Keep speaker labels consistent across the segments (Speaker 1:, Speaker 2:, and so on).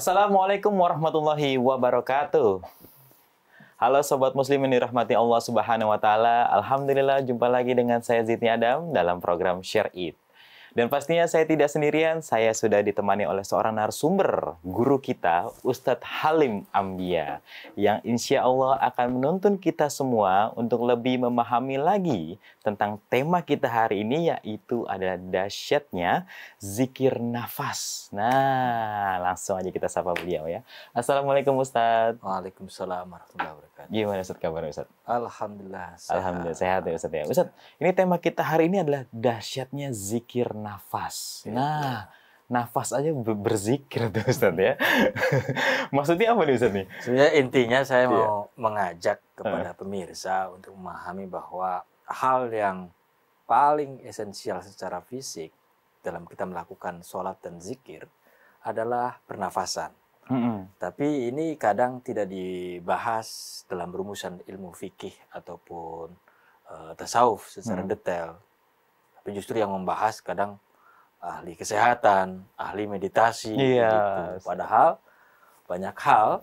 Speaker 1: Assalamualaikum warahmatullahi wabarakatuh. Halo Sobat Muslim yang dirahmati Allah Subhanahu wa Ta'ala. Alhamdulillah, jumpa lagi dengan saya Zidni Adam dalam program Share It. Dan pastinya saya tidak sendirian, saya sudah ditemani oleh seorang narasumber, guru kita, Ustadz Halim Ambia, yang insya Allah akan menuntun kita semua untuk lebih memahami lagi tentang tema kita hari ini, yaitu adalah dahsyatnya zikir nafas. Nah, langsung aja kita sapa beliau ya. Assalamualaikum Ustadz.
Speaker 2: Waalaikumsalam warahmatullahi wabarakatuh.
Speaker 1: Gimana Ustadz kabar Ustadz?
Speaker 2: Alhamdulillah sehat.
Speaker 1: Alhamdulillah sehat ya Ustadz ya. Ustadz, ini tema kita hari ini adalah dahsyatnya zikir nafas. Nah, nafas aja berzikir tuh Ustadz ya. Maksudnya apa nih Ustadz nih?
Speaker 2: Sebenarnya intinya saya mau mengajak kepada pemirsa untuk memahami bahwa hal yang paling esensial secara fisik dalam kita melakukan sholat dan zikir adalah pernafasan. Tapi ini kadang tidak dibahas dalam rumusan ilmu fikih ataupun tasawuf secara detail. Tapi justru yang membahas kadang ahli kesehatan, ahli meditasi. Gitu. Padahal banyak hal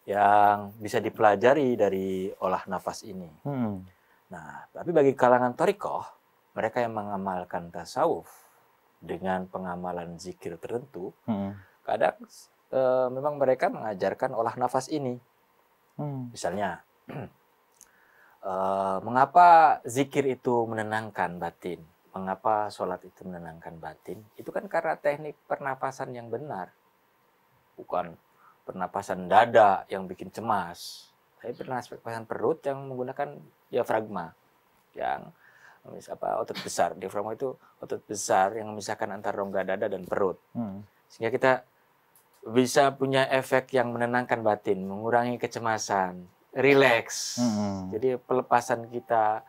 Speaker 2: yang bisa dipelajari dari olah nafas ini. Nah, tapi bagi kalangan thariqah, mereka yang mengamalkan tasawuf dengan pengamalan zikir tertentu, kadang memang mereka mengajarkan olah nafas ini. Misalnya, mengapa zikir itu menenangkan batin? Mengapa sholat itu menenangkan batin? Itu kan karena teknik pernapasan yang benar. Bukan pernapasan dada yang bikin cemas. Tapi pernapasan perut yang menggunakan diafragma. Yang otot besar. Diafragma itu otot besar yang memisahkan antara rongga dada dan perut. Sehingga kita bisa punya efek yang menenangkan batin, mengurangi kecemasan, rileks. Jadi pelepasan kita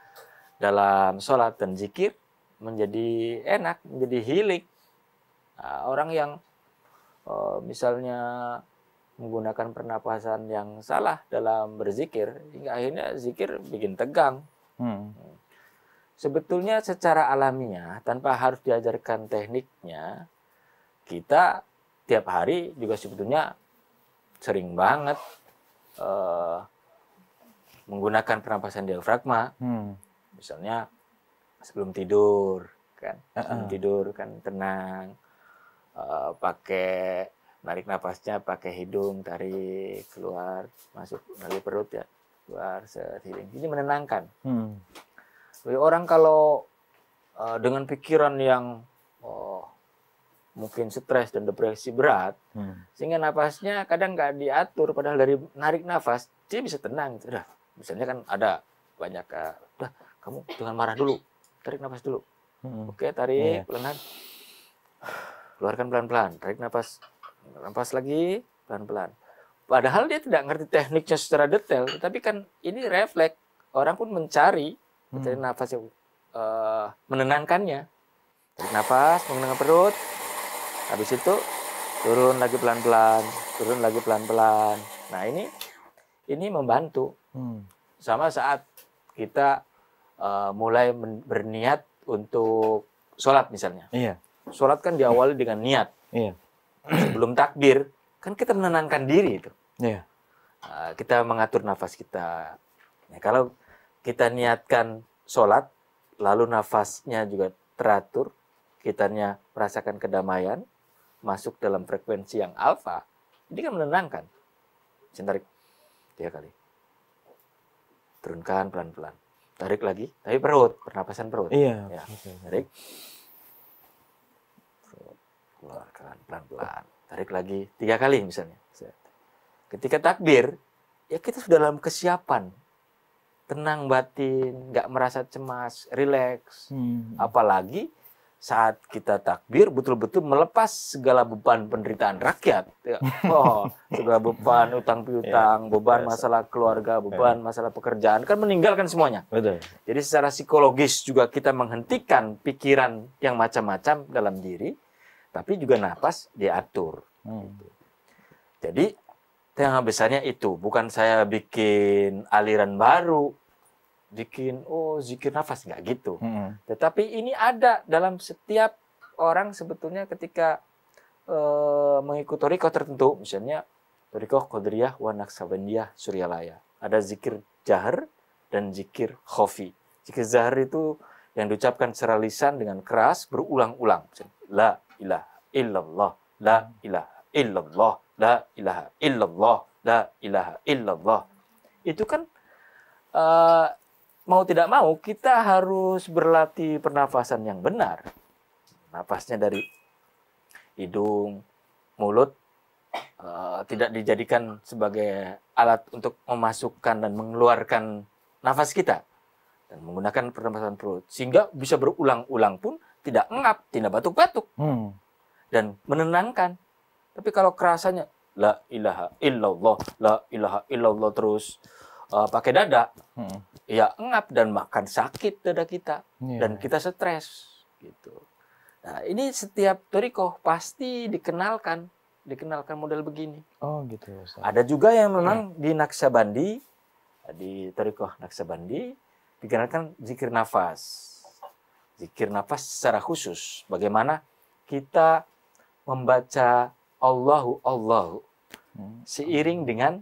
Speaker 2: dalam sholat dan zikir menjadi enak, menjadi healing. Nah, orang yang misalnya menggunakan pernapasan yang salah dalam berzikir, hingga akhirnya zikir bikin tegang. Sebetulnya secara alamiah, tanpa harus diajarkan tekniknya, kita tiap hari juga sebetulnya sering banget menggunakan pernapasan diafragma. Misalnya sebelum tidur kan, tenang, pakai narik nafasnya pakai hidung, tarik keluar, masuk dari perut ya, keluar healing. Ini menenangkan. Jadi orang kalau dengan pikiran yang mungkin stres dan depresi berat, sehingga nafasnya kadang nggak diatur, padahal dari narik nafas dia bisa tenang. Udah, misalnya kan ada banyak, udah kamu jangan marah dulu, tarik nafas dulu. Oke, tarik pelan-pelan, keluarkan pelan-pelan, tarik nafas lagi pelan-pelan. Padahal dia tidak ngerti tekniknya secara detail, tapi kan ini refleks. Orang pun mencari nafas yang menenangkannya. Tarik nafas, menenangkan perut. Habis itu turun lagi pelan-pelan, turun lagi pelan-pelan. Nah, ini membantu. Sama saat kita mulai berniat untuk sholat misalnya. Sholat kan diawali dengan niat. Sebelum takbir, kan kita menenangkan diri itu. Kita mengatur nafas kita. Nah, kalau kita niatkan sholat, lalu nafasnya juga teratur, kitanya merasakan kedamaian, masuk dalam frekuensi yang alfa, ini kan menenangkan. Tarik 3 kali. Turunkan pelan-pelan. Tarik lagi, tapi perut, pernapasan perut. Tarik. Keluarkan pelan-pelan. Tarik lagi 3 kali misalnya. Ketika takbir, ya kita sudah dalam kesiapan. Tenang batin, nggak merasa cemas, rileks. Apalagi saat kita takbir betul-betul melepas segala beban penderitaan rakyat. Segala beban utang piutang, beban masalah keluarga, beban masalah pekerjaan, kan meninggalkan semuanya. Jadi secara psikologis juga kita menghentikan pikiran yang macam-macam dalam diri, tapi juga napas diatur. Jadi tema besarnya itu, bukan saya bikin aliran baru, bikin zikir nafas, nggak gitu. Tetapi ini ada dalam setiap orang sebetulnya ketika mengikuti thariqah tertentu, misalnya thariqah Qadiriyah wa Naqsabandiyah Suryalaya. Ada zikir jahar dan zikir khafi. Zikir jahar itu yang diucapkan secara lisan dengan keras berulang-ulang. La ilaha illallah, la ilaha illallah, la ilaha illallah, la ilaha illallah. Itu kan mau tidak mau kita harus berlatih pernafasan yang benar. Nafasnya dari hidung, mulut, tidak dijadikan sebagai alat untuk memasukkan dan mengeluarkan nafas kita. Dan menggunakan pernafasan perut. Sehingga bisa berulang-ulang pun tidak ngap, tidak batuk-batuk. Dan menenangkan. Tapi kalau kerasanya, la ilaha illallah, la ilaha illallah terus pakai dada, ya ngap dan makan sakit dada kita. Dan kita stres. Gitu. Nah, ini setiap thariqah pasti dikenalkan model begini.
Speaker 1: Oh gitu. Ustaz.
Speaker 2: Ada juga yang memang di Naqsabandi, di thariqah Naqsabandi dikenalkan zikir nafas. Zikir nafas secara khusus. Bagaimana kita membaca Allahu Allahu seiring dengan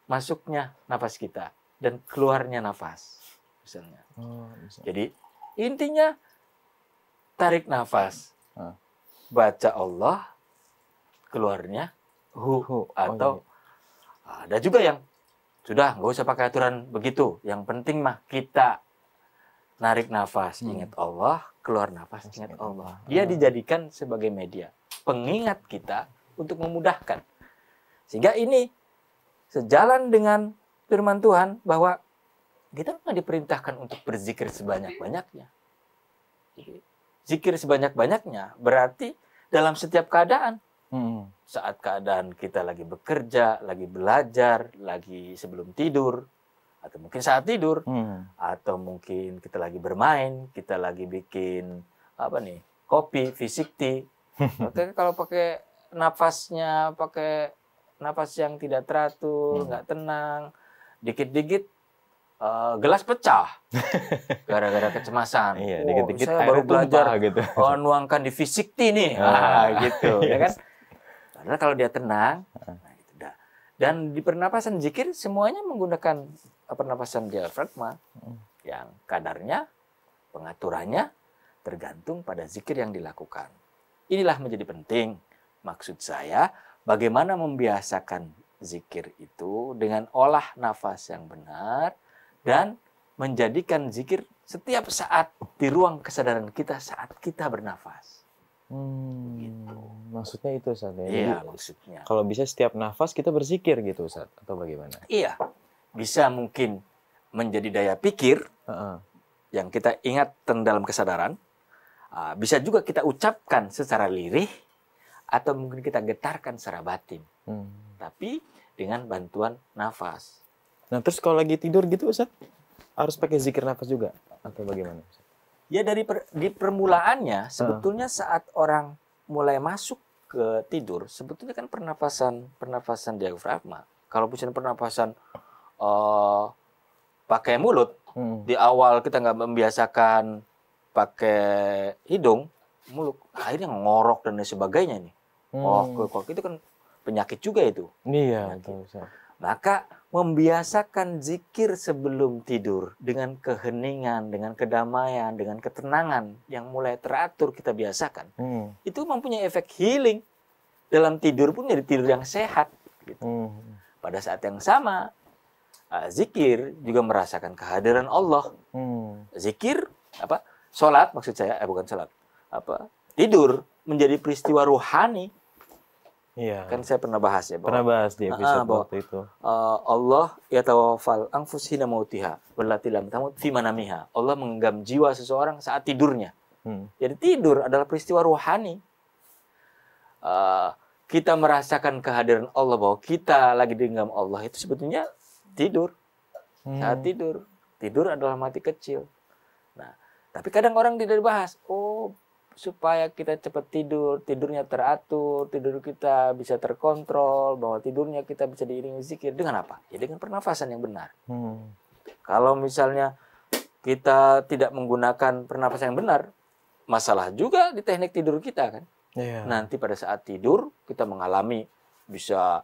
Speaker 2: masuknya nafas kita dan keluarnya nafas. Misalnya. Jadi intinya tarik nafas. Baca Allah, keluarnya hu. Atau ada juga yang sudah, nggak usah pakai aturan begitu. Yang penting mah kita narik nafas, ingat Allah, keluar nafas, ingat Allah. Dia dijadikan sebagai media, pengingat kita untuk memudahkan. Sehingga ini sejalan dengan firman Tuhan bahwa kita nggak diperintahkan untuk berzikir sebanyak-banyaknya. Zikir sebanyak-banyaknya berarti dalam setiap keadaan. Saat keadaan kita lagi bekerja, lagi belajar, lagi sebelum tidur, atau mungkin saat tidur, atau mungkin kita lagi bermain, kita lagi bikin kopi, fisik tea. Oke, kalau pakai nafasnya, pakai nafas yang tidak teratur, nggak tenang, dikit-dikit gelas pecah gara-gara kecemasan.
Speaker 1: Iya, dikit-dikit
Speaker 2: saya baru belajar
Speaker 1: gitu.
Speaker 2: Nuangkan di fisik tea nih, gitu, ya kan? Karena kalau dia tenang, nah itu dah. Dan di pernapasan zikir semuanya menggunakan pernapasan diafragma yang kadarnya, pengaturannya tergantung pada zikir yang dilakukan. Inilah menjadi penting. Maksud saya, bagaimana membiasakan zikir itu dengan olah nafas yang benar dan menjadikan zikir setiap saat di ruang kesadaran kita saat kita bernafas. Gitu.
Speaker 1: Maksudnya itu, Ustaz.
Speaker 2: Iya, maksudnya.
Speaker 1: Kalau bisa setiap nafas kita berzikir gitu, Ustaz, atau bagaimana?
Speaker 2: Iya, bisa mungkin menjadi daya pikir yang kita ingatkan dalam kesadaran. Bisa juga kita ucapkan secara lirih atau mungkin kita getarkan secara batin. Tapi dengan bantuan nafas.
Speaker 1: Nah, terus kalau lagi tidur gitu, Ustaz, harus pakai zikir nafas juga atau bagaimana, Ustaz?
Speaker 2: Ya di permulaannya sebetulnya saat orang mulai masuk ke tidur, sebetulnya kan pernafasan diafragma. Kalau misalnya pernafasan pakai mulut, di awal kita nggak membiasakan pakai hidung, mulut, akhirnya ngorok dan sebagainya nih. Kok itu kan penyakit juga itu.
Speaker 1: Iya, betul, Ustaz.
Speaker 2: Maka membiasakan zikir sebelum tidur dengan keheningan, dengan kedamaian, dengan ketenangan yang mulai teratur kita biasakan. Itu mempunyai efek healing. Dalam tidur pun jadi tidur yang sehat. Gitu. Pada saat yang sama, zikir juga merasakan kehadiran Allah. Zikir, sholat maksud saya, bukan sholat. Tidur menjadi peristiwa ruhani.
Speaker 1: Iya.
Speaker 2: Kan saya pernah bahas ya.
Speaker 1: Pernah bahas di episode waktu itu.
Speaker 2: Allah yatawaffal anfus hina mautiha wallati lam tamut fi manamiha. Allah menggenggam jiwa seseorang saat tidurnya. Jadi tidur adalah peristiwa ruhani. Kita merasakan kehadiran Allah bahwa kita lagi digenggam Allah itu sebetulnya tidur. Saat tidur. Tidur adalah mati kecil. Nah, tapi kadang orang tidak dibahas. Supaya kita cepat tidur, tidurnya teratur, tidur kita bisa terkontrol, bahwa tidurnya kita bisa diiringi zikir. Dengan apa? Ya dengan pernafasan yang benar. Kalau misalnya kita tidak menggunakan pernafasan yang benar, masalah juga di teknik tidur kita kan. Nanti pada saat tidur kita bisa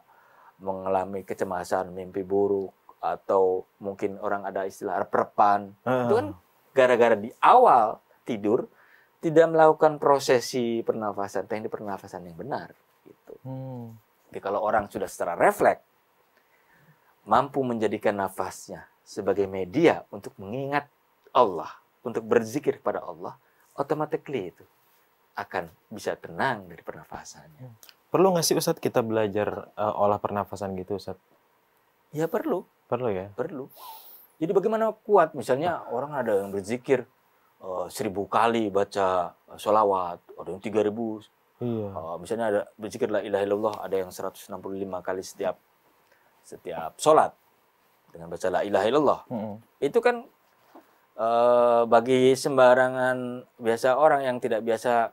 Speaker 2: mengalami kecemasan, mimpi buruk, atau mungkin orang ada istilah reprepan. Itu kan gara-gara di awal tidur tidak melakukan prosesi pernafasan, teknik pernafasan yang benar. Gitu. Jadi kalau orang sudah secara refleks mampu menjadikan nafasnya sebagai media untuk mengingat Allah, untuk berzikir kepada Allah, automatically itu akan bisa tenang dari pernafasannya.
Speaker 1: Perlu nggak sih Ustadz kita belajar olah pernafasan gitu Ustadz?
Speaker 2: Ya perlu.
Speaker 1: Perlu ya?
Speaker 2: Perlu. Jadi bagaimana kuat, misalnya orang ada yang berzikir 1000 kali baca sholawat, ada yang 3000.
Speaker 1: Iya.
Speaker 2: Misalnya ada berzikir la ilaha illallah, ada yang 165 kali setiap sholat dengan baca la ilaha illallah. Itu kan bagi sembarangan biasa orang yang tidak biasa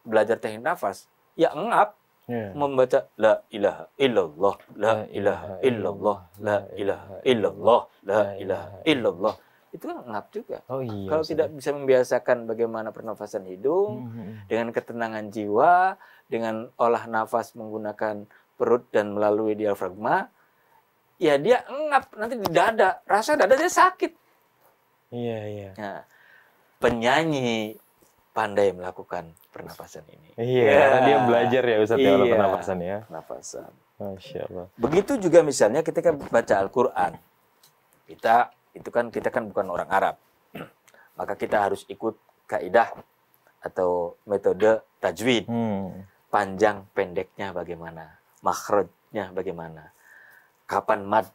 Speaker 2: belajar teknik nafas, ya engap membaca la ilaha illallah, la ilaha illallah, la ilaha illallah, la ilaha illallah. Itu kan engap juga. Kalau tidak bisa membiasakan bagaimana pernafasan hidung dengan ketenangan jiwa, dengan olah nafas menggunakan perut dan melalui diafragma, ya dia engap nanti di dada, rasa dada dia sakit.
Speaker 1: Iya.
Speaker 2: Nah, penyanyi pandai melakukan pernapasan ini.
Speaker 1: Karena dia belajar ya Ustadz ya pernapasan ya.
Speaker 2: Pernapasan.
Speaker 1: Masya Allah.
Speaker 2: Begitu juga misalnya ketika baca Al-Quran, kita kan bukan orang Arab, maka kita harus ikut kaidah atau metode tajwid. Panjang pendeknya bagaimana, makhrajnya bagaimana, kapan mad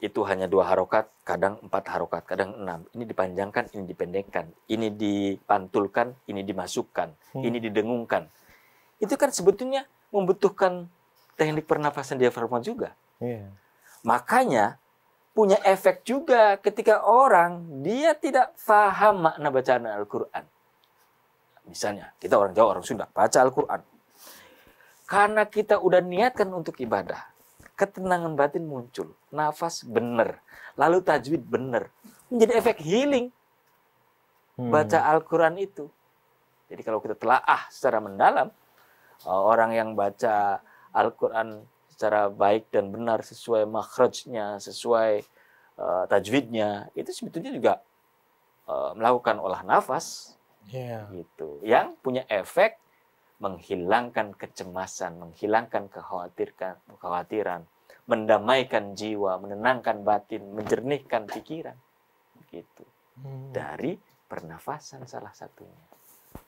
Speaker 2: itu hanya 2 harokat, kadang 4 harokat, kadang 6. Ini dipanjangkan, ini dipendekkan, ini dipantulkan, ini dimasukkan, ini didengungkan. Itu kan sebetulnya membutuhkan teknik pernafasan diafragma juga. Makanya punya efek juga ketika orang dia tidak paham makna bacaan Al-Quran. Misalnya, kita orang Jawa, orang Sunda, baca Al-Quran. Karena kita udah niatkan untuk ibadah, ketenangan batin muncul, nafas benar, lalu tajwid benar, menjadi efek healing baca Al-Quran itu. Jadi kalau kita telaah secara mendalam, orang yang baca Al-Quran secara baik dan benar sesuai makhrajnya, sesuai tajwidnya, itu sebetulnya juga melakukan olah nafas, gitu, yang punya efek menghilangkan kecemasan, menghilangkan kekhawatiran, mendamaikan jiwa, menenangkan batin, menjernihkan pikiran, gitu. Dari pernafasan salah satunya.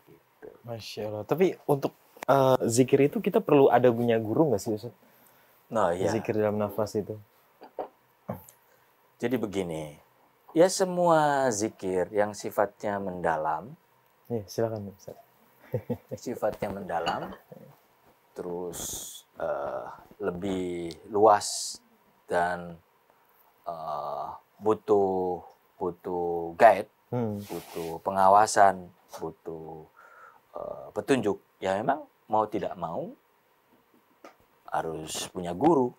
Speaker 2: Gitu.
Speaker 1: Masya Allah. Tapi untuk zikir itu kita perlu ada punya guru nggak sih Ustaz?
Speaker 2: Nah, ya.
Speaker 1: Zikir dalam nafas itu.
Speaker 2: Jadi begini, ya semua zikir yang sifatnya mendalam.
Speaker 1: Silakan Ustaz.
Speaker 2: Sifatnya mendalam, terus lebih luas dan butuh guide, butuh pengawasan, butuh petunjuk. Ya memang mau tidak mau harus punya guru.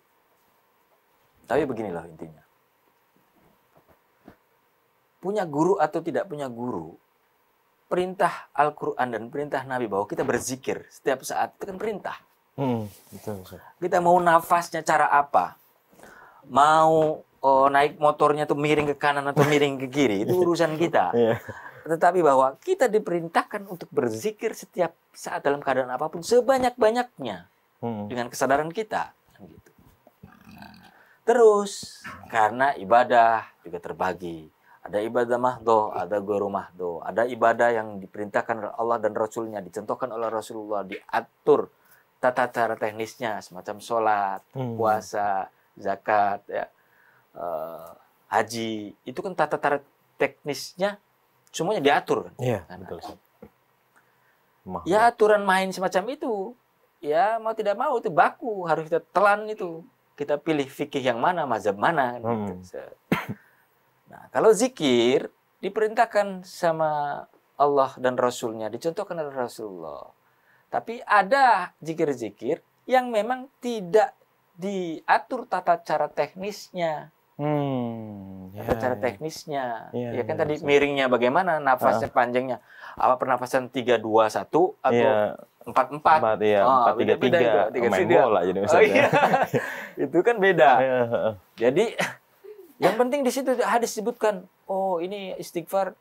Speaker 2: Tapi beginilah intinya. Punya guru atau tidak punya guru, perintah Al-Quran dan perintah Nabi bahwa kita berzikir setiap saat itu kan perintah.
Speaker 1: Betul.
Speaker 2: Kita mau nafasnya cara apa? Mau naik motornya tuh miring ke kanan atau miring ke kiri, itu urusan kita. Tetapi bahwa kita diperintahkan untuk berzikir setiap saat dalam keadaan apapun sebanyak-banyaknya dengan kesadaran kita. Gitu. Terus karena ibadah juga terbagi. Ada ibadah mahdoh, ada guru mahdoh. Ada ibadah yang diperintahkan oleh Allah dan Rasulnya, dicontohkan oleh Rasulullah, diatur tata cara teknisnya, semacam sholat, puasa, zakat, ya, haji. Itu kan tata cara teknisnya semuanya diatur.
Speaker 1: Iya, betul.
Speaker 2: Ya aturan main semacam itu, ya mau tidak mau itu baku, harus kita telan itu. Kita pilih fikih yang mana, mazhab mana. Gitu. Nah, kalau zikir diperintahkan sama Allah dan Rasulnya, dicontohkan oleh Rasulullah. Tapi ada zikir-zikir yang memang tidak diatur tata cara teknisnya. Tata cara teknisnya. Ya kan tadi miringnya bagaimana, nafasnya panjangnya. Apa pernafasan 3-2-1 atau 4-4.
Speaker 1: Empat, iya,
Speaker 2: Oh,
Speaker 1: 4-3-3.
Speaker 2: beda-beda
Speaker 1: Main
Speaker 2: itu.
Speaker 1: bola jadi
Speaker 2: Oh,
Speaker 1: misalnya.
Speaker 2: iya. Itu kan beda.
Speaker 1: Iya, heeh.
Speaker 2: Jadi yang penting di situ hadis sebutkan, oh ini istighfar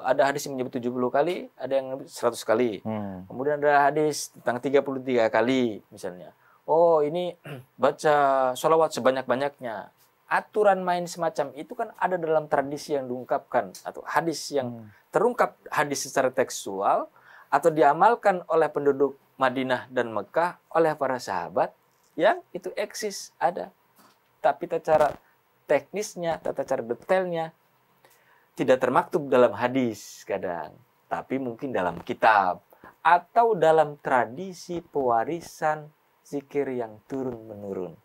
Speaker 2: ada hadis yang menyebut 70 kali, ada yang menyebut 100 kali. Kemudian ada hadis tentang 33 kali misalnya. Oh, ini baca sholawat sebanyak-banyaknya. Aturan main semacam itu kan ada dalam tradisi yang diungkapkan atau hadis yang terungkap hadis secara tekstual atau diamalkan oleh penduduk Madinah dan Mekah oleh para sahabat yang itu eksis ada. Tapi tata cara teknisnya, tata cara detailnya tidak termaktub dalam hadis kadang, tapi mungkin dalam kitab atau dalam tradisi pewarisan zikir yang turun-menurun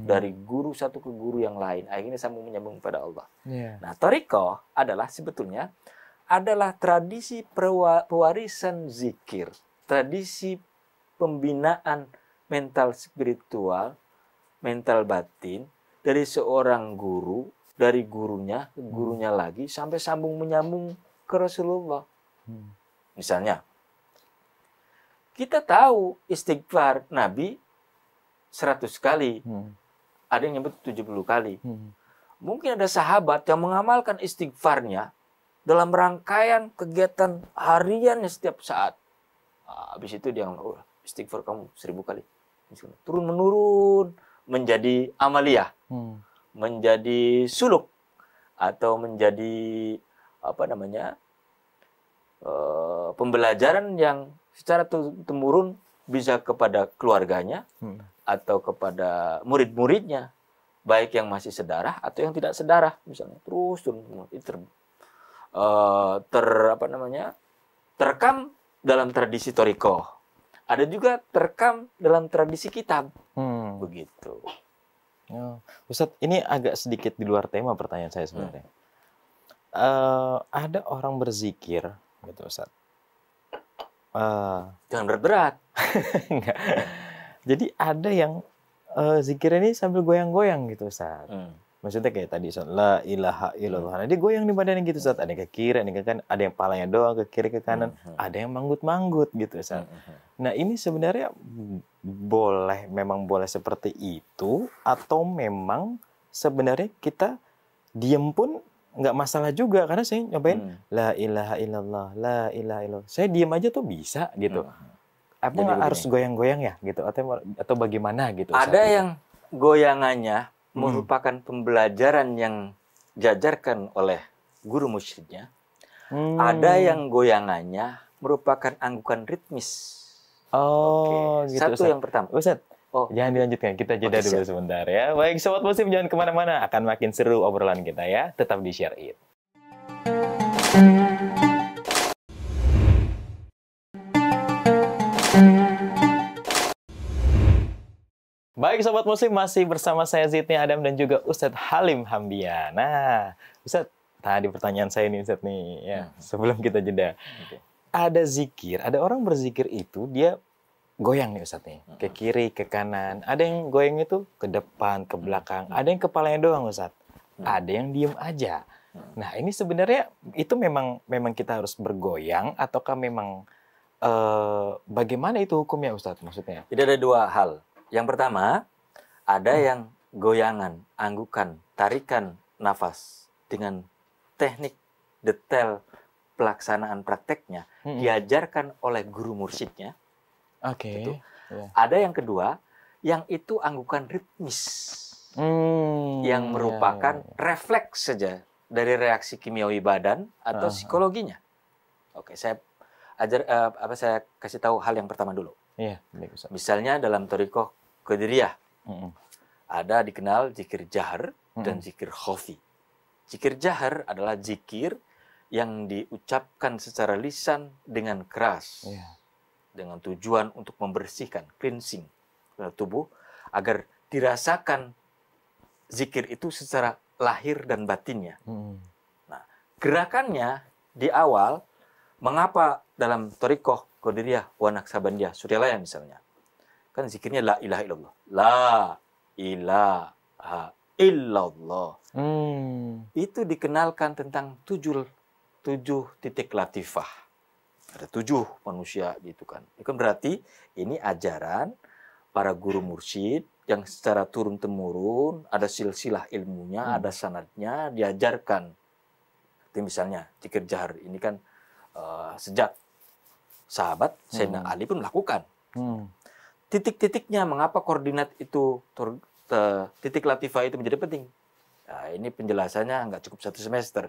Speaker 2: dari guru satu ke guru yang lain, akhirnya sambung menyambung pada Allah. Nah, thariqah adalah sebetulnya adalah tradisi pewarisan zikir, tradisi pembinaan mental spiritual, mental batin dari seorang guru, dari gurunya ke gurunya lagi sampai sambung menyambung ke Rasulullah. Misalnya, kita tahu istighfar Nabi 100 kali. Ada yang nyebut 70 kali. Mungkin ada sahabat yang mengamalkan istighfarnya dalam rangkaian kegiatan hariannya setiap saat. Habis itu dia ngomong, istighfar kamu 1000 kali. Turun-menurun menjadi amaliyah. Menjadi suluk atau menjadi pembelajaran yang secara temurun bisa kepada keluarganya atau kepada murid-muridnya, baik yang masih sedarah atau yang tidak sedarah misalnya, terus itu terekam dalam tradisi thariqah. Ada juga terekam dalam tradisi kitab. Begitu.
Speaker 1: Ustadz, ini agak sedikit di luar tema pertanyaan saya sebenarnya. Ada orang berzikir, gitu Ustadz.
Speaker 2: Jangan berat-berat.
Speaker 1: Jadi ada yang zikir ini sambil goyang-goyang gitu Ustadz. Maksudnya kayak tadi Ustadz, la ilaha illallah. Nah, dia goyang di badannya gitu Ustadz. Ada yang ke kiri, ada yang ke kanan, ada yang palanya doang ke kiri ke kanan, ada yang manggut-manggut gitu Ustadz. Nah, ini sebenarnya memang boleh seperti itu atau memang sebenarnya kita diem pun nggak masalah juga, karena saya nyobain la ilaha illallah, la ilaha illallah. Saya diem aja tuh bisa gitu. Apa nggak harus goyang-goyang ya gitu atau bagaimana gitu?
Speaker 2: Ada yang goyangannya merupakan pembelajaran yang diajarkan oleh guru musyriknya. Ada yang goyangannya merupakan anggukan ritmis.
Speaker 1: Gitu.
Speaker 2: Satu
Speaker 1: Ustadz.
Speaker 2: yang pertama.
Speaker 1: Ustadz, jangan dilanjutkan. Kita jeda dulu sebentar ya. Baik, Sobat Muslim, jangan kemana-mana. Akan makin seru obrolan kita ya. Tetap di Share It. Baik Sobat Muslim, masih bersama saya Zidni Adam dan juga Ustadz Halim Hambian. Nah, Ustadz, tadi pertanyaan saya nih Ustadz nih ya, sebelum kita jeda. Ada zikir, ada orang berzikir itu dia goyang nih Ustadz nih, ke kiri, ke kanan. Ada yang goyang itu ke depan, ke belakang. Ada yang kepalanya doang Ustadz. Ada yang diem aja. Nah, ini sebenarnya itu memang kita harus bergoyang ataukah memang bagaimana itu hukumnya Ustadz maksudnya?
Speaker 2: Jadi ada dua hal. Yang pertama, ada yang goyangan, anggukan, tarikan nafas dengan teknik detail pelaksanaan prakteknya diajarkan oleh guru mursyidnya. Gitu. Ada yang kedua, yang itu anggukan ritmis, yang merupakan refleks saja dari reaksi kimiawi badan atau psikologinya. Saya saya kasih tahu hal yang pertama dulu. Misalnya dalam thariqah Qadiriyah ada dikenal zikir jahar dan zikir khafi. Zikir jahar adalah zikir yang diucapkan secara lisan dengan keras, dengan tujuan untuk membersihkan, cleansing tubuh agar dirasakan zikir itu secara lahir dan batinnya. Nah, gerakannya di awal, mengapa dalam thariqah Qadiriyah wa Naqsabandiyah Suryalaya misalnya, kan zikirnya la ilaha illallah, la ilaha illallah. Itu dikenalkan tentang tujuh titik latifah. ada 7 manusia gitu kan. Itu kan berarti ini ajaran para guru mursyid yang secara turun-temurun, ada silsilah ilmunya, ada sanadnya, diajarkan. Itu misalnya zikir jahar ini kan sejak sahabat Sayyidina Ali pun melakukan. Titik-titiknya mengapa koordinat itu, titik latifah itu menjadi penting. Nah, ini penjelasannya nggak cukup 1 semester.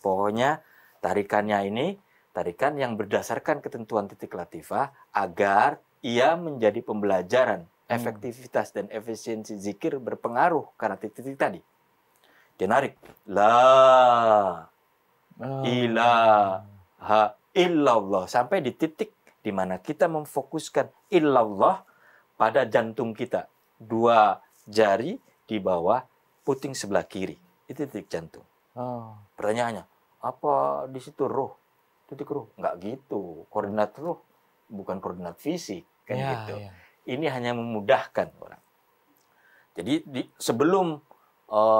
Speaker 2: Pokoknya tarikannya ini tarikan yang berdasarkan ketentuan titik latifah agar ia menjadi pembelajaran. Efektivitas dan efisiensi zikir berpengaruh karena titik-titik tadi. Dia narik. La ilaha illallah. Sampai di titik di mana kita memfokuskan illallah pada jantung kita. 2 jari di bawah puting sebelah kiri. Itu titik jantung. Pertanyaannya, apa di situ roh? Titik roh? Enggak gitu. Koordinat roh bukan koordinat fisik. Kan gitu. Ya. Ini hanya memudahkan orang. Jadi sebelum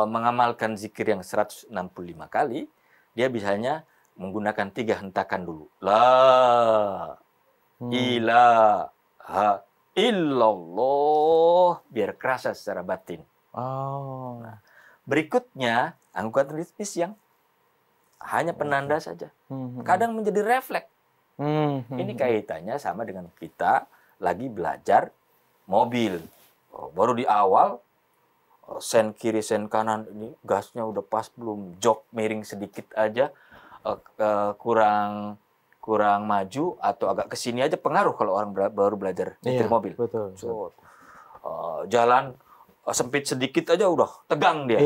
Speaker 2: mengamalkan zikir yang 165 kali, dia biasanya menggunakan 3 hentakan dulu. La ilaha illallah. Biar kerasa secara batin. Nah, berikutnya, anggukan ritmis yang hanya penanda saja. Kadang menjadi refleks. Ini kaitannya sama dengan kita lagi belajar mobil. Baru di awal, sen kiri, sen kanan, ini gasnya udah pas belum, jok miring sedikit aja, kurang maju, atau agak kesini aja pengaruh kalau orang baru belajar nyetir mobil.
Speaker 1: Betul.
Speaker 2: So, jalan sempit sedikit aja udah tegang dia.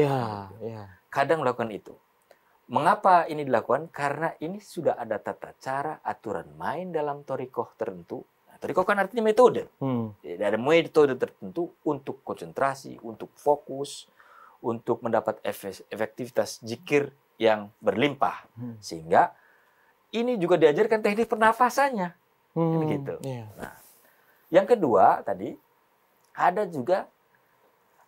Speaker 2: Kadang melakukan itu. Mengapa ini dilakukan? Karena ini sudah ada tata cara, aturan main dalam thariqah tertentu. Thariqah kan artinya metode. Ada metode tertentu untuk konsentrasi, untuk fokus, untuk mendapat efektivitas zikir yang berlimpah. Sehingga ini juga diajarkan teknik pernafasannya. Begitu. Nah, yang kedua tadi, ada juga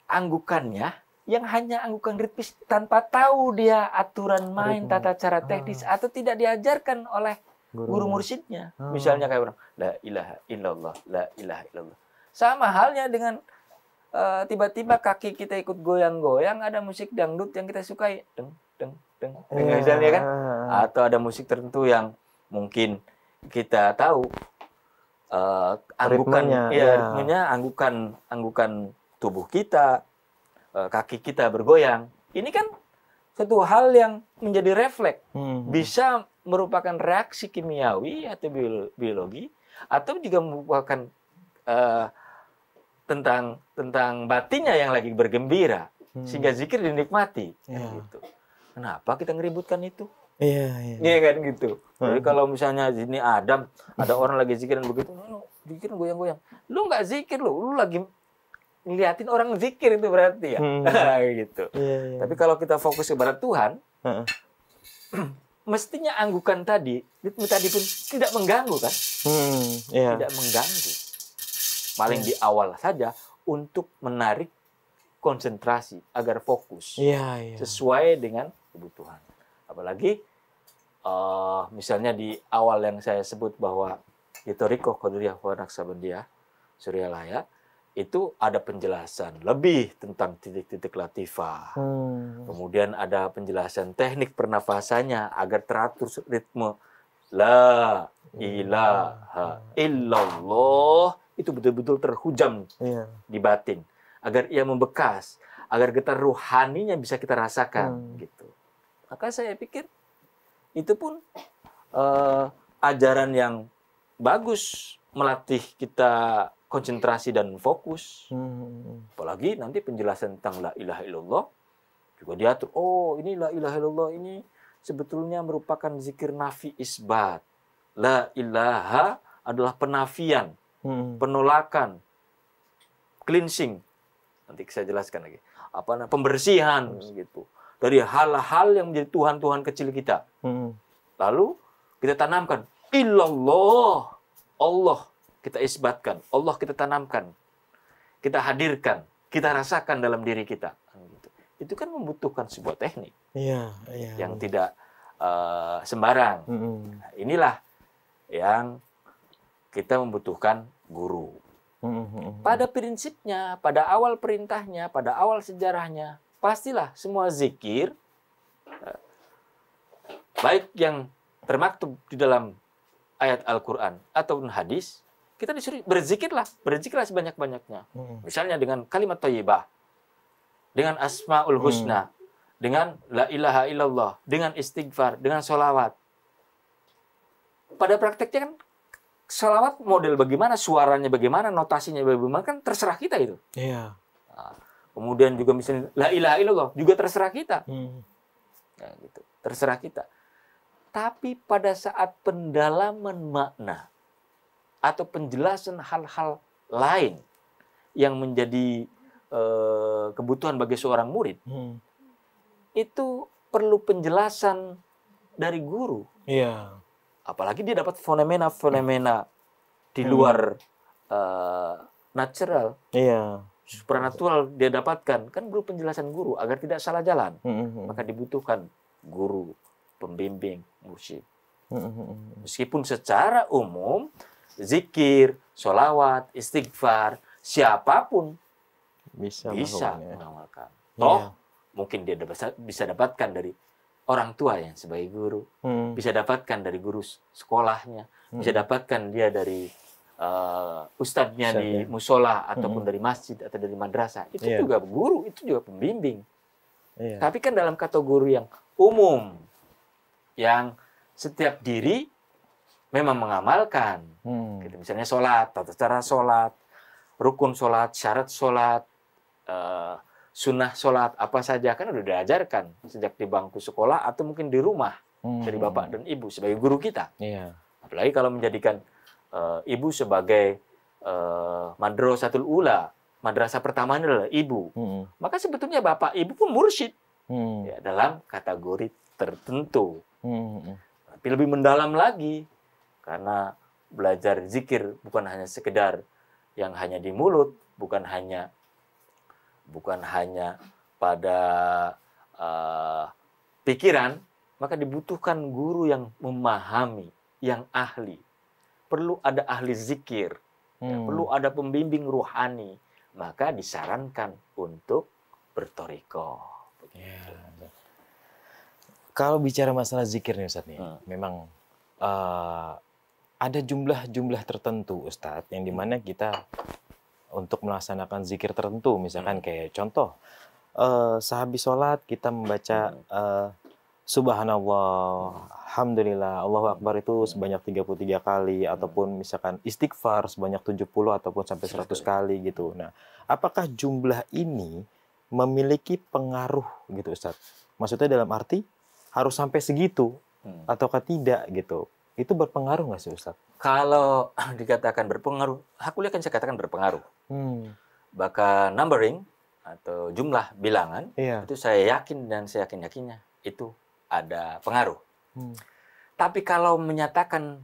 Speaker 2: anggukannya yang hanya anggukan ritmis tanpa tahu dia aturan main, tata cara teknis, atau tidak diajarkan oleh guru mursyidnya. Misalnya kayak orang, la ilaha illallah, la ilaha illallah. Sama halnya dengan tiba-tiba kaki kita ikut goyang-goyang, ada musik dangdut yang kita sukai. Deng, deng, deng. Misalnya kan. Atau ada musik tertentu yang mungkin kita tahu ritmenya, anggukan tubuh kita, kaki kita bergoyang. Ini kan satu hal yang menjadi refleks. Bisa merupakan reaksi kimiawi atau biologi, atau juga merupakan tentang batinnya yang lagi bergembira, sehingga zikir dinikmati. Gitu. Kenapa kita ngeributkan itu? Iya kan gitu. Jadi kalau misalnya ini Adam, ada orang lagi zikiran begitu, zikir goyang-goyang. Lu nggak zikir, lu lagi ngeliatin orang zikir, itu berarti ya. Gitu. Tapi kalau kita fokus kepada Tuhan, mestinya anggukan tadi, ritme tadi pun tidak mengganggu kan? Tidak mengganggu. Paling di awal saja untuk menarik konsentrasi agar fokus sesuai dengan kebutuhan. Apalagi misalnya di awal yang saya sebut bahwa di Thariqah Qadiriyah wa Naqsabandiyah Suryalaya itu ada penjelasan lebih tentang titik-titik latifah. Kemudian ada penjelasan teknik pernafasannya agar teratur ritme. La ilaha illallah. Itu betul-betul terhujam di batin. Agar ia membekas. Agar getar ruhaninya bisa kita rasakan. Gitu. Maka saya pikir itu pun ajaran yang bagus melatih kita konsentrasi dan fokus. Apalagi nanti penjelasan tentang la ilaha illallah juga diatur. Oh, ini la ilaha illallah ini sebetulnya merupakan zikir nafi isbat. La ilaha adalah penafian, penolakan, cleansing. Nanti saya jelaskan lagi. Pembersihan gitu. Dari hal-hal yang menjadi Tuhan-Tuhan kecil kita. Lalu kita tanamkan illallah, Allah kita isbatkan, Allah kita tanamkan, kita hadirkan, kita rasakan dalam diri kita. Itu kan membutuhkan sebuah teknik yang tidak sembarang. Nah, inilah yang kita membutuhkan guru. Pada prinsipnya, pada awal perintahnya, pada awal sejarahnya, pastilah semua zikir, baik yang termaktub di dalam ayat Al-Quran ataupun hadis, kita disuruh berzikirlah sebanyak-banyaknya. Misalnya dengan kalimat thayyibah, dengan asmaul husna, dengan la ilaha illallah, dengan istighfar, dengan sholawat. Pada prakteknya kan sholawat model bagaimana, suaranya bagaimana, notasinya bagaimana, kan terserah kita itu.
Speaker 1: Iya.
Speaker 2: Nah, kemudian juga misalnya la ilaha illallah, juga terserah kita. Ya, gitu. Terserah kita. Tapi pada saat pendalaman makna atau penjelasan hal-hal lain yang menjadi kebutuhan bagi seorang murid, itu perlu penjelasan dari guru.
Speaker 1: Iya.
Speaker 2: Apalagi dia dapat fenomena-fenomena di luar natural, supernatural dia dapatkan, kan perlu penjelasan guru agar tidak salah jalan. Maka dibutuhkan guru, pembimbing, mursyid. Meskipun secara umum zikir, sholawat, istighfar, siapapun bisa mengamalkan. Toh mungkin dia bisa dapatkan dari orang tua yang sebagai guru, bisa dapatkan dari guru sekolahnya, bisa dapatkan dia dari ustadznya di musola ataupun dari masjid atau dari madrasah. Itu juga guru, itu juga pembimbing. Tapi kan dalam kategori yang umum, yang setiap diri memang mengamalkan. Gitu. Misalnya sholat, tata cara sholat, rukun sholat, syarat sholat, sunnah sholat, apa saja kan udah diajarkan sejak di bangku sekolah atau mungkin di rumah dari bapak dan ibu sebagai guru kita. Apalagi kalau menjadikan ibu sebagai madrasatul ula, madrasah pertama adalah ibu. Maka sebetulnya bapak ibu pun mursyid ya, dalam kategori tertentu. Tapi lebih mendalam lagi, karena belajar zikir bukan hanya sekedar yang hanya di mulut, bukan hanya pada pikiran, maka dibutuhkan guru yang memahami, yang ahli. Perlu ada ahli zikir, perlu ada pembimbing ruhani. Maka disarankan untuk bertoriko.
Speaker 1: Kalau bicara masalah zikir nih Ustadz nih, memang ada jumlah tertentu Ustadz, yang dimana kita untuk melaksanakan zikir tertentu, misalkan kayak contoh, sehabis sholat kita membaca Subhanallah, Alhamdulillah, Allahu Akbar itu sebanyak 33 kali, ataupun misalkan istighfar sebanyak 70 ataupun sampai 100 kali gitu. Nah, apakah jumlah ini memiliki pengaruh gitu Ustadz? Maksudnya dalam arti harus sampai segitu ataukah tidak gitu? Itu berpengaruh nggak sih Ustadz?
Speaker 2: Kalau dikatakan berpengaruh, aku akan saya katakan berpengaruh. Bahkan numbering atau jumlah bilangan, itu saya yakin dan saya yakinnya itu ada pengaruh. Tapi kalau menyatakan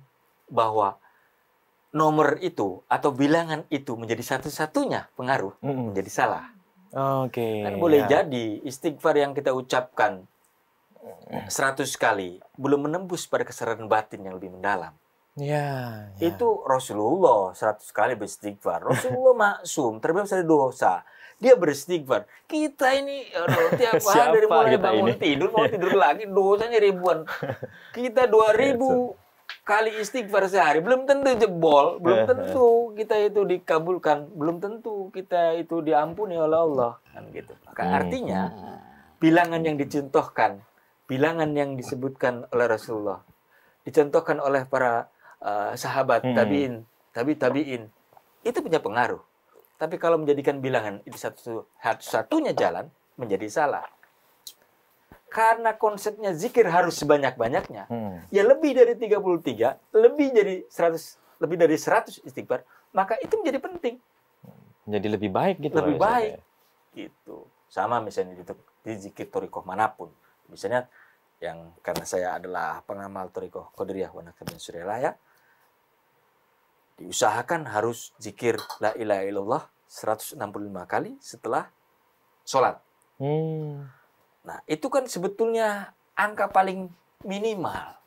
Speaker 2: bahwa nomor itu atau bilangan itu menjadi satu-satunya pengaruh, menjadi salah. Kan boleh jadi istighfar yang kita ucapkan 100 kali belum menembus pada kesadaran batin yang lebih mendalam. Itu Rasulullah 100 kali beristighfar. Rasulullah maksum, terbebas dari dosa. Dia beristighfar. Kita ini tiap hari dari mulai bangun tidur mau tidur lagi, dosanya ribuan. Kita 2000 kali istighfar sehari, belum tentu jebol, belum tentu kita itu dikabulkan, belum tentu kita itu diampuni oleh Allah, kan gitu. Maka artinya bilangan yang dicontohkan, bilangan yang disebutkan oleh Rasulullah, dicontohkan oleh para sahabat, tabi'in, itu punya pengaruh. Tapi kalau menjadikan bilangan itu satu-satunya jalan, menjadi salah. Karena konsepnya zikir harus sebanyak-banyaknya. Ya lebih dari 33, lebih dari 100 istighfar, maka itu menjadi penting.
Speaker 1: Jadi lebih baik gitu.
Speaker 2: Lebih baik. Gitu. Sama misalnya di zikir thariqah manapun. Misalnya yang karena saya adalah pengamal thariqah Qadiriyah wa Naqsybandiyyah Suralaya, diusahakan harus zikir la ilaha illallah 165 kali setelah sholat. Nah, itu kan sebetulnya angka paling minimal.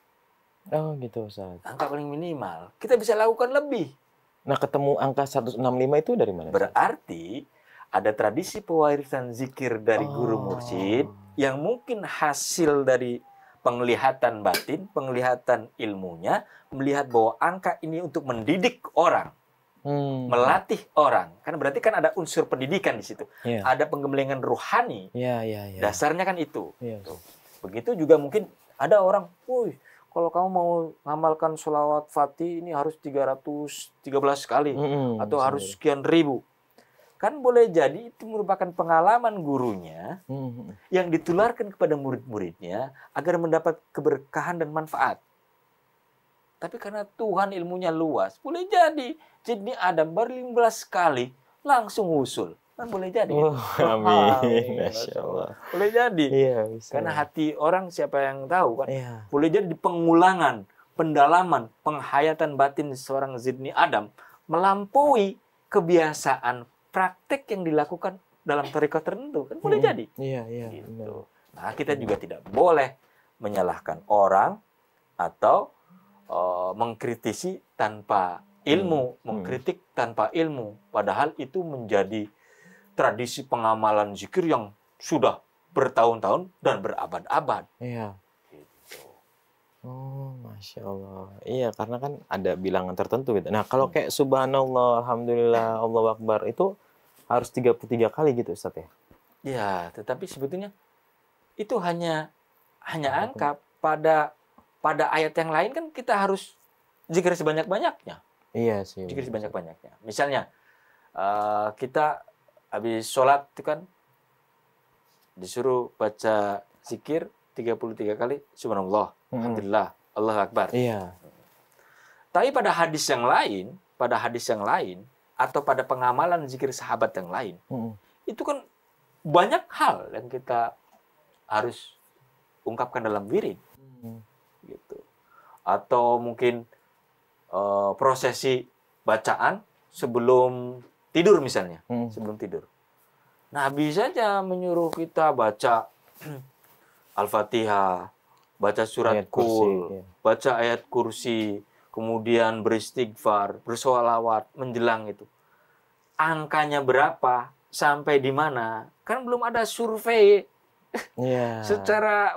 Speaker 1: Oh gitu Ustaz.
Speaker 2: Angka paling minimal. Kita bisa lakukan lebih.
Speaker 1: Nah ketemu angka 165 itu dari mana?
Speaker 2: Berarti ada tradisi pewarisan zikir dari guru mursyid
Speaker 1: Oh.
Speaker 2: yang mungkin hasil dari penglihatan batin, penglihatan ilmunya, melihat bahwa angka ini untuk mendidik orang, melatih orang. Kan berarti kan ada unsur pendidikan di situ.
Speaker 1: Yeah.
Speaker 2: Ada penggembelengan ruhani.
Speaker 1: Yeah.
Speaker 2: Dasarnya kan itu.
Speaker 1: Yeah.
Speaker 2: Begitu juga mungkin ada orang, "Woi, kalau kamu mau ngamalkan sholawat Fatih ini harus 313 kali atau harus sekian ribu." Kan boleh jadi itu merupakan pengalaman gurunya yang ditularkan kepada murid-muridnya agar mendapat keberkahan dan manfaat. Tapi karena Tuhan ilmunya luas, boleh jadi Zidni Adam baru 15 kali langsung usul. Kan boleh jadi.
Speaker 1: Oh, amin. Masya Allah.
Speaker 2: Boleh jadi.
Speaker 1: Iya, bisa.
Speaker 2: Karena hati orang siapa yang tahu kan.
Speaker 1: Iya.
Speaker 2: Boleh jadi di pengulangan, pendalaman, penghayatan batin seorang Zidni Adam melampaui kebiasaan praktek yang dilakukan dalam tarekat tertentu. Kan boleh jadi.
Speaker 1: Iya.
Speaker 2: Gitu. Nah, kita juga tidak boleh menyalahkan orang atau mengkritisi tanpa ilmu, mengkritik tanpa ilmu. Padahal itu menjadi tradisi pengamalan zikir yang sudah bertahun-tahun dan berabad-abad.
Speaker 1: Iya.
Speaker 2: Gitu.
Speaker 1: Oh, Masya Allah. Iya, karena kan ada bilangan tertentu gitu. Nah, kalau kayak subhanallah, alhamdulillah, Allahu Akbar, itu harus 33 kali gitu, Ustaz ya?
Speaker 2: Ya, tetapi sebetulnya itu hanya angka. Pada ayat yang lain kan kita harus zikir sebanyak-banyaknya.
Speaker 1: Iya sih.
Speaker 2: Zikir sebanyak-banyaknya. Misalnya, kita habis sholat itu kan disuruh baca zikir 33 kali, subhanallah, alhamdulillah, Allahu Akbar.
Speaker 1: Iya.
Speaker 2: Tapi pada hadis yang lain, atau pada pengamalan zikir sahabat yang lain, itu kan banyak hal yang kita harus ungkapkan dalam wirid. Gitu. Atau mungkin prosesi bacaan sebelum tidur misalnya, sebelum tidur. Nabi saja menyuruh kita baca Al-Fatihah, baca surat Qul, baca ayat kursi, kemudian beristighfar, bersolawat menjelang itu. Angkanya berapa, sampai di mana? Kan belum ada survei.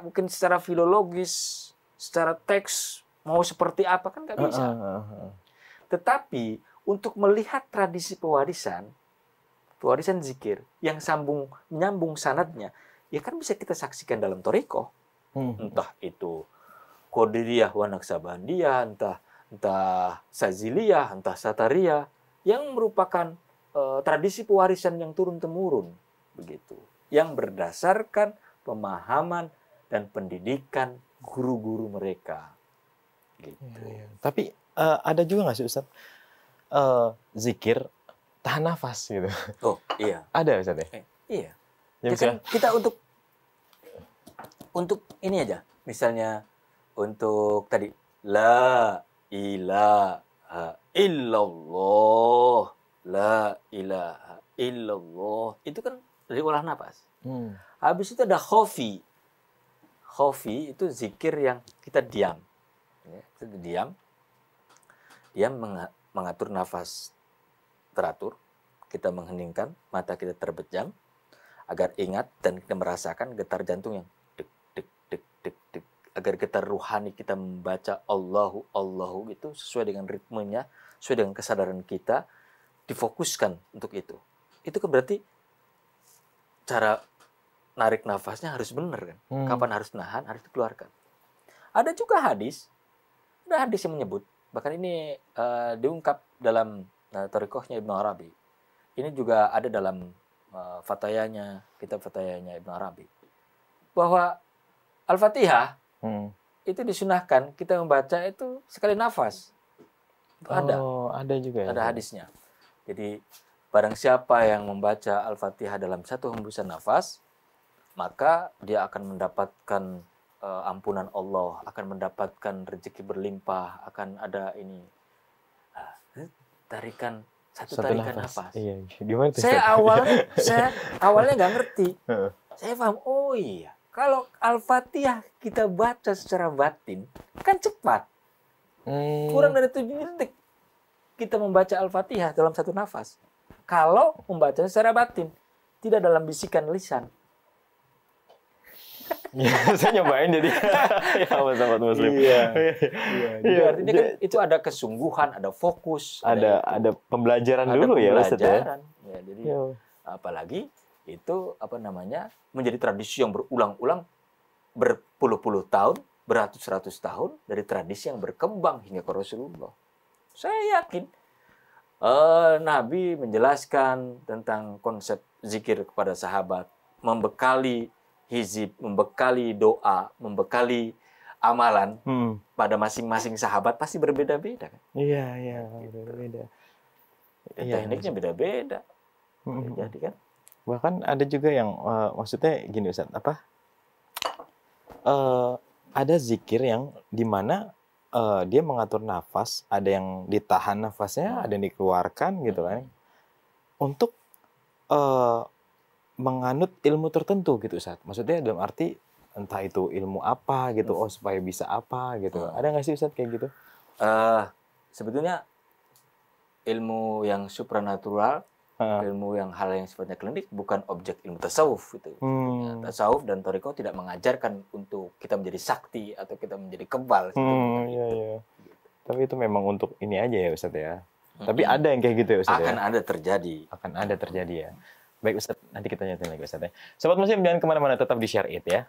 Speaker 2: Mungkin secara filologis, secara teks mau seperti apa kan nggak bisa. Tetapi untuk melihat tradisi pewarisan zikir yang menyambung sanadnya, ya kan bisa kita saksikan dalam thariqah. Entah itu Qadiriyah wa Naqsabandiyah, entah Saziliyah, entah Satariyah, yang merupakan tradisi pewarisan yang turun-temurun begitu, yang berdasarkan pemahaman dan pendidikan guru-guru mereka. Gitu.
Speaker 1: Tapi ada juga nggak sih Ustaz zikir tahan nafas gitu?
Speaker 2: Oh iya.
Speaker 1: Ada Ustaz ya?
Speaker 2: Iya. Ya kan kita untuk ini aja. Misalnya untuk tadi la ilaha illallah, la ilaha illallah, itu kan dari olah nafas. Habis itu ada khofi. Khofi itu zikir yang kita diam. Kita diam mengatur nafas teratur. Kita mengheningkan, mata kita terbejam agar ingat dan kita merasakan getar jantung yang dek dek dek dek dek, agar getar ruhani kita membaca Allahu itu sesuai dengan ritmenya, sesuai dengan kesadaran kita, difokuskan untuk itu. Itu kan berarti cara narik nafasnya harus benar kan. Kapan harus nahan, harus dikeluarkan. Ada juga hadis yang menyebut, bahkan ini diungkap dalam thariqahnya Ibnu Arabi. Ini juga ada dalam kitab fatayanya Ibnu Arabi, bahwa Al-Fatihah itu disunahkan kita membaca itu sekali nafas. Itu
Speaker 1: ada juga ya.
Speaker 2: Ada hadisnya. Jadi barang siapa yang membaca Al-Fatihah dalam satu hembusan nafas, maka dia akan mendapatkan ampunan Allah, akan mendapatkan rezeki berlimpah, akan ada ini tarikan nafas.
Speaker 1: Iya. Gimana tuh?
Speaker 2: Saya awalnya nggak ngerti. Saya paham, oh iya, kalau Al-Fatihah kita baca secara batin kan cepat. Kurang dari 7 detik kita membaca Al-Fatihah dalam satu nafas. Kalau membacanya secara batin, tidak dalam bisikan lisan.
Speaker 1: Ya, saya nyobain jadi ya sahabat muslim.
Speaker 2: Iya. Jadi artinya kan itu ada kesungguhan, ada fokus,
Speaker 1: ada pembelajaran dulu ya Ustaz ya.
Speaker 2: Ya, jadi apalagi itu menjadi tradisi yang berulang-ulang berpuluh-puluh tahun, beratus-ratus tahun dari tradisi yang berkembang hingga ke Rasulullah. Saya yakin Nabi menjelaskan tentang konsep zikir kepada sahabat, membekali hizib, membekali doa, membekali amalan pada masing-masing sahabat pasti berbeda-beda kan?
Speaker 1: Iya, berbeda.
Speaker 2: Tekniknya beda-beda. Jadi kan
Speaker 1: bahkan ada juga yang maksudnya gini Ustaz, ada zikir yang dimana dia mengatur nafas, ada yang ditahan nafasnya, ada yang dikeluarkan gitu kan, untuk menganut ilmu tertentu gitu Ustaz. Maksudnya dalam arti entah itu ilmu apa gitu, supaya bisa apa gitu. Ada nggak sih Ustaz kayak gitu?
Speaker 2: Sebetulnya ilmu yang supranatural, ilmu yang hal yang sifatnya klinik bukan objek ilmu tasawuf itu. Tasawuf dan thariqah tidak mengajarkan untuk kita menjadi sakti atau kita menjadi kebal.
Speaker 1: Iya. Tapi itu memang untuk ini aja ya Ustaz ya. Tapi ada yang kayak gitu ya Ustaz.
Speaker 2: Akan ada terjadi
Speaker 1: Ya. Baik Ustaz, nanti kita nyatain lagi Ustaz ya. Sobat Muslim jangan kemana-mana, tetap di Share It ya.